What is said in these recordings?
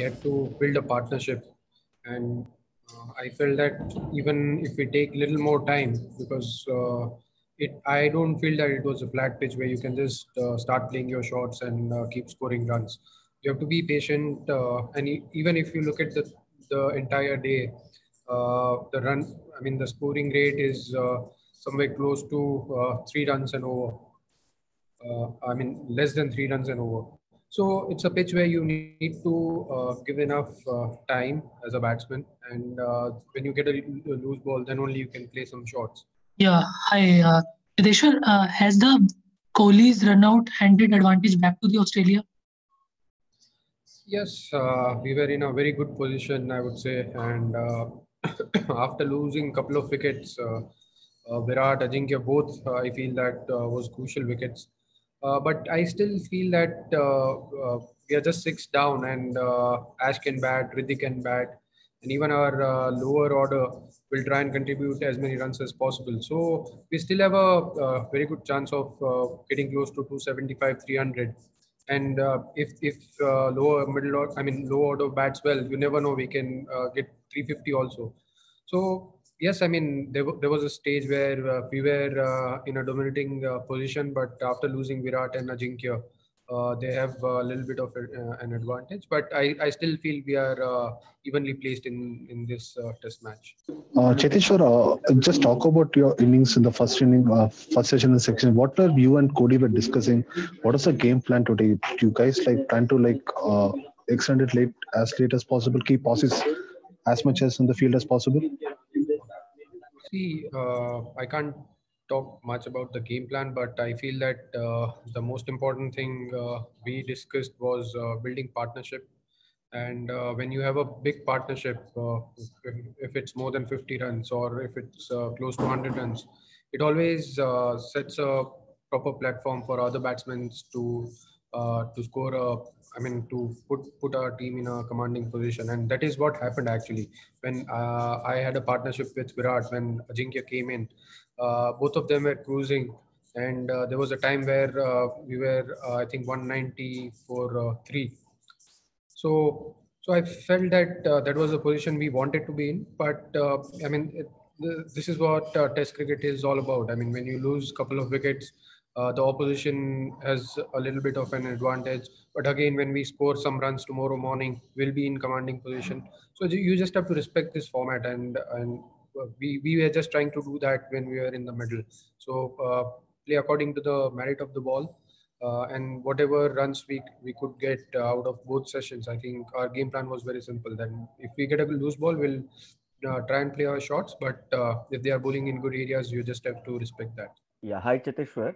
had to build a partnership, and I felt that even if we take little more time, because I don't feel that it was a flat pitch where you can just start playing your shots and keep scoring runs. You have to be patient, and even if you look at the entire day, the scoring rate is somewhere close to 3 runs and over. Less than 3 runs and over. So it's a pitch where you need to give enough time as a batsman, and when you get a loose ball, then only you can play some shots. Yeah, hi, Chiteshwar. Has the Kohli's run out handed advantage back to the Australia? Yes, we were in a very good position, I would say, and after losing a couple of wickets, Virat, Ajinkya, both, I feel that was crucial wickets. But I still feel that we are just six down, and Ash can bat, Ritik can bat, and even our lower order will try and contribute as many runs as possible. So we still have a very good chance of getting close to 275, 300. And if low order bats well, you never know, we can get 350 also. So yes, there was a stage where we were in a dominating position, but after losing Virat and Ajinkya, they have a little bit of an advantage. But I still feel we are evenly placed in this test match. Cheteshwar, just talk about your innings in the first inning, first session and section. What were you and Cody were discussing? What is the game plan today? Do you guys like plan to extend it late as possible, keep passes as much as in the field as possible? See, I can't talk much about the game plan, but I feel that the most important thing we discussed was building partnership. And when you have a big partnership, if it's more than 50 runs or if it's close to 100 runs, it always sets a proper platform for other batsmen to score to put our team in a commanding position. And that is what happened actually when I had a partnership with Virat. When Ajinkya came in, both of them were cruising, and there was a time where we were I think 190 for 3. So I felt that that was the position we wanted to be in. But this is what Test cricket is all about. I mean, when you lose a couple of wickets, the opposition has a little bit of an advantage. But again, when we score some runs tomorrow morning, we'll be in commanding position. So you just have to respect this format, and we were just trying to do that when we were in the middle. So play according to the merit of the ball, and whatever runs we could get out of both sessions. I think our game plan was very simple. Then if we get a loose ball, we'll try and play our shots. But if they are bowling in good areas, you just have to respect that. Yeah, hi Cheteshwar.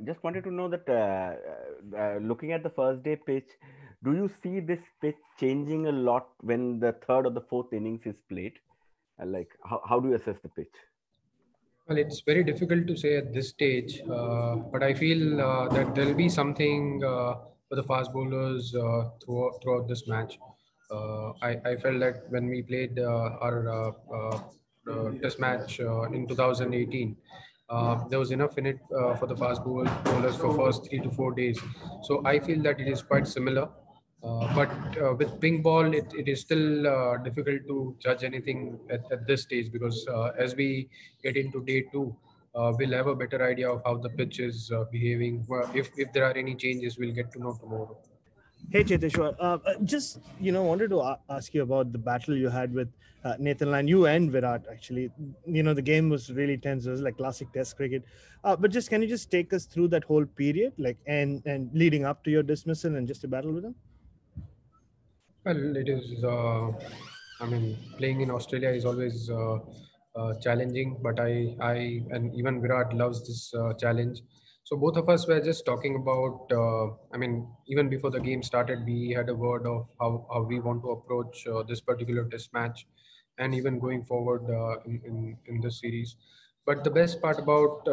Just wanted to know that looking at the first day pitch, do you see this pitch changing a lot when the third or the fourth innings is played? How do you assess the pitch? Well, it's very difficult to say at this stage, but I feel that there'll be something for the fast bowlers throughout this match. I felt that when we played our test match in 2018, there was enough in it for the bowlers for first 3 to 4 days. So I feel that it is quite similar. But with pink ball, it is still difficult to judge anything at this stage, because as we get into day two, we'll have a better idea of how the pitch is behaving. Well, if there are any changes, we'll get to know tomorrow. Hey Cheteshwar, just wanted to ask you about the battle you had with Nathan Lyon, you and Virat. Actually, the game was really tense. It was like classic Test cricket. But just can you just take us through that whole period, and leading up to your dismissal and just a battle with him? Well, it is. Playing in Australia is always challenging, but I and even Virat loves this challenge. So both of us were just talking about. Even before the game started, we had a word of how we want to approach this particular test match, and even going forward in this series. But the best part about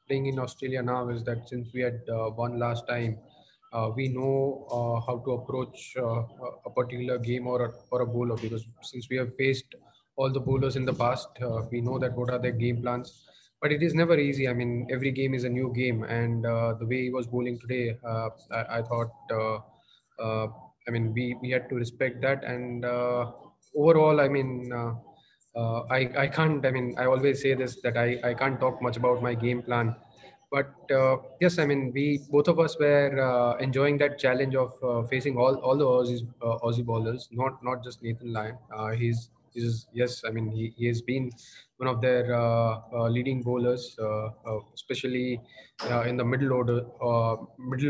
playing in Australia now is that since we had won last time, we know how to approach a particular game or a bowler, because since we have faced all the bowlers in the past, we know that what are their game plans. But it is never easy. I mean, every game is a new game, and the way he was bowling today, I thought I mean, we had to respect that. And overall, I mean, I can't, I mean, I always say this, that I can't talk much about my game plan. But yes, I mean, we both of us were enjoying that challenge of facing all the Aussie bowlers, not just Nathan Lyon. He's yes, I mean, he has been one of their leading bowlers, especially in the middle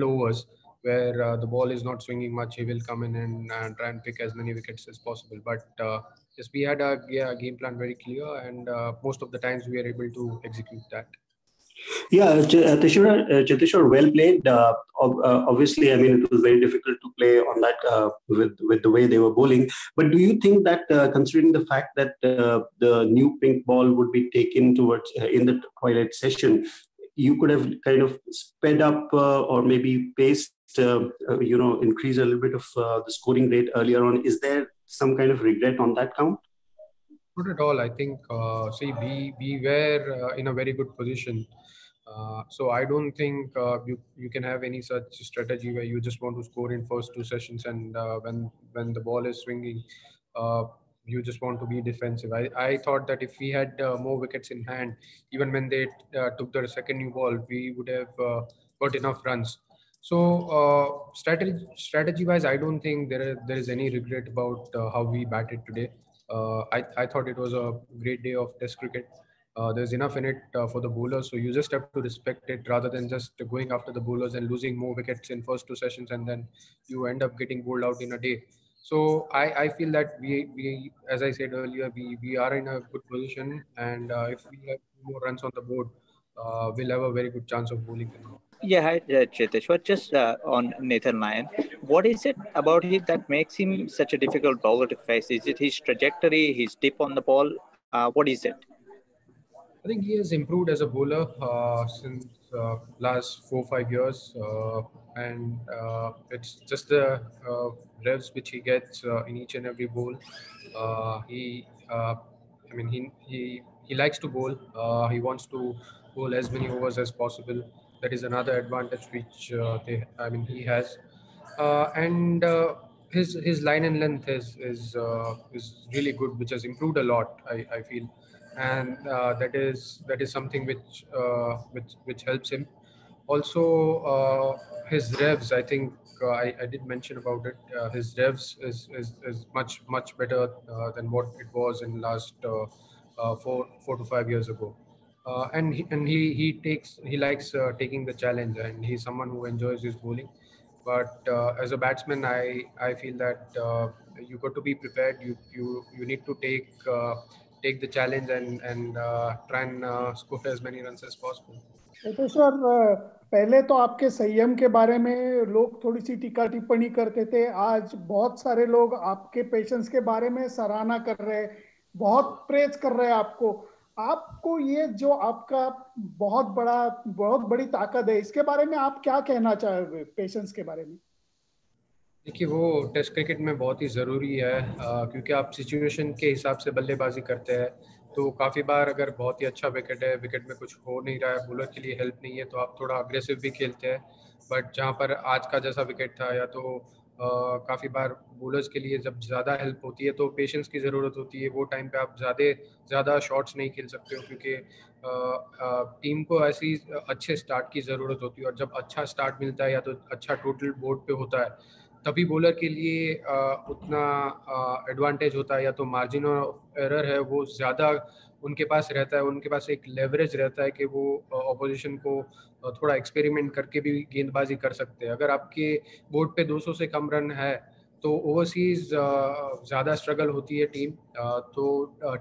overs, where the ball is not swinging much. He will come in and try and pick as many wickets as possible. But yes, we had a game plan very clear, and most of the times we were able to execute that. Yeah, Cheteshwar, well played. Obviously, I mean, it was very difficult to play on that with the way they were bowling. But do you think that, considering the fact that the new pink ball would be taken towards in the twilight session, you could have kind of sped up or maybe paced, increase a little bit of the scoring rate earlier on? Is there some kind of regret on that count? Not at all. I think, see, we were in a very good position. So I don't think you can have any such strategy where you just want to score in first two sessions, and when the ball is swinging, you just want to be defensive. I thought that if we had more wickets in hand, even when they took the second new ball, we would have got enough runs. So strategy wise, I don't think there is any regret about how we batted today. I thought it was a great day of Test cricket. There's enough in it for the bowlers, so you just have to respect it rather than just going after the bowlers and losing more wickets in first two sessions, and then you end up getting bowled out in a day. So I feel that we as I said earlier, we are in a good position, and if we have more runs on the board, we'll have a very good chance of bowling them out. Yeah, hi, Cheteshwar. Just on Nathan Lyon, what is it about him that makes him such a difficult bowler to face? Is it his trajectory, his tip on the ball? What is it? I think he has improved as a bowler since last 4-5 years, and it's just the revs which he gets in each and every bowl. I mean, he likes to bowl. He wants to bowl as many overs as possible. That is another advantage which he has, and his line and length is really good, which has improved a lot. I feel, and that is something which helps him. Also, his revs, I think I did mention about it. His revs is much better than what it was in last 4 to 5 years ago. And he likes taking the challenge, and he's someone who enjoys his bowling. But as a batsman, I feel that you got to be prepared. You need to take the challenge and try and score as many runs as possible. Cheteshwar, पहले तो आपके संयम के बारे में लोग थोड़ी सी टीका टिप्पणी करते थे. आज बहुत सारे लोग आपके पेशेंस के बारे में सराहना कर रहे, बहुत प्रेज कर रहे हैं आपको ये जो आपका बहुत बड़ी ताकत है, इसके बारे में आप क्या कहना चाहोगे पेशेंस के बारे में? देखिए, वो टेस्ट क्रिकेट में बहुत ही ज़रूरी है, क्योंकि आप सिचुएशन के हिसाब से बल्लेबाजी करते हैं. तो काफ़ी बार अगर बहुत ही अच्छा विकेट है, विकेट में कुछ हो नहीं रहा है, बॉलर के लिए हेल्प नहीं है, तो आप थोड़ा अग्रेसिव भी खेलते हैं. बट जहाँ पर आज का जैसा विकेट था, या तो काफ़ी बार बॉलर्स के लिए जब ज़्यादा हेल्प होती है तो पेशेंस की ज़रूरत होती है. वो टाइम पे आप ज़्यादा शॉट्स नहीं खेल सकते हो, क्योंकि टीम को ऐसी अच्छे स्टार्ट की ज़रूरत होती है. और जब अच्छा स्टार्ट मिलता है या तो अच्छा टोटल बोर्ड पे होता है, तभी बॉलर के लिए उतना एडवांटेज होता है, या तो मार्जिन ऑफ एरर है वो ज़्यादा उनके पास रहता है. उनके पास एक लेवरेज रहता है कि वो ऑपोजिशन को थोड़ा एक्सपेरिमेंट करके भी गेंदबाजी कर सकते हैं. अगर आपके बोर्ड पे 200 से कम रन है तो ओवरसीज ज़्यादा स्ट्रगल होती है टीम. तो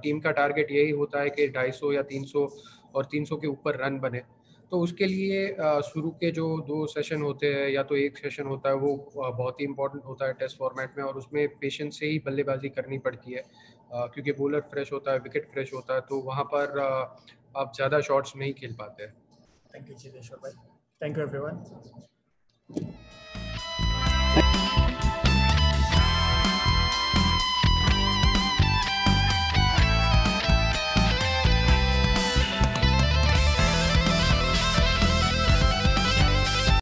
टीम का टारगेट यही होता है कि 250 या 300 और 300 के ऊपर रन बने. तो उसके लिए शुरू के जो 2 सेशन होते हैं या तो 1 सेशन होता है, वो बहुत ही इंपॉर्टेंट होता है टेस्ट फॉर्मेट में. और उसमें पेशेंस से ही बल्लेबाजी करनी पड़ती है, क्योंकि बॉलर फ्रेश होता है, विकेट फ्रेश होता है, तो वहाँ पर आप ज़्यादा शॉट्स नहीं खेल पाते हैं. थैंक यू चेतेश्वर भाई. Thank you everyone.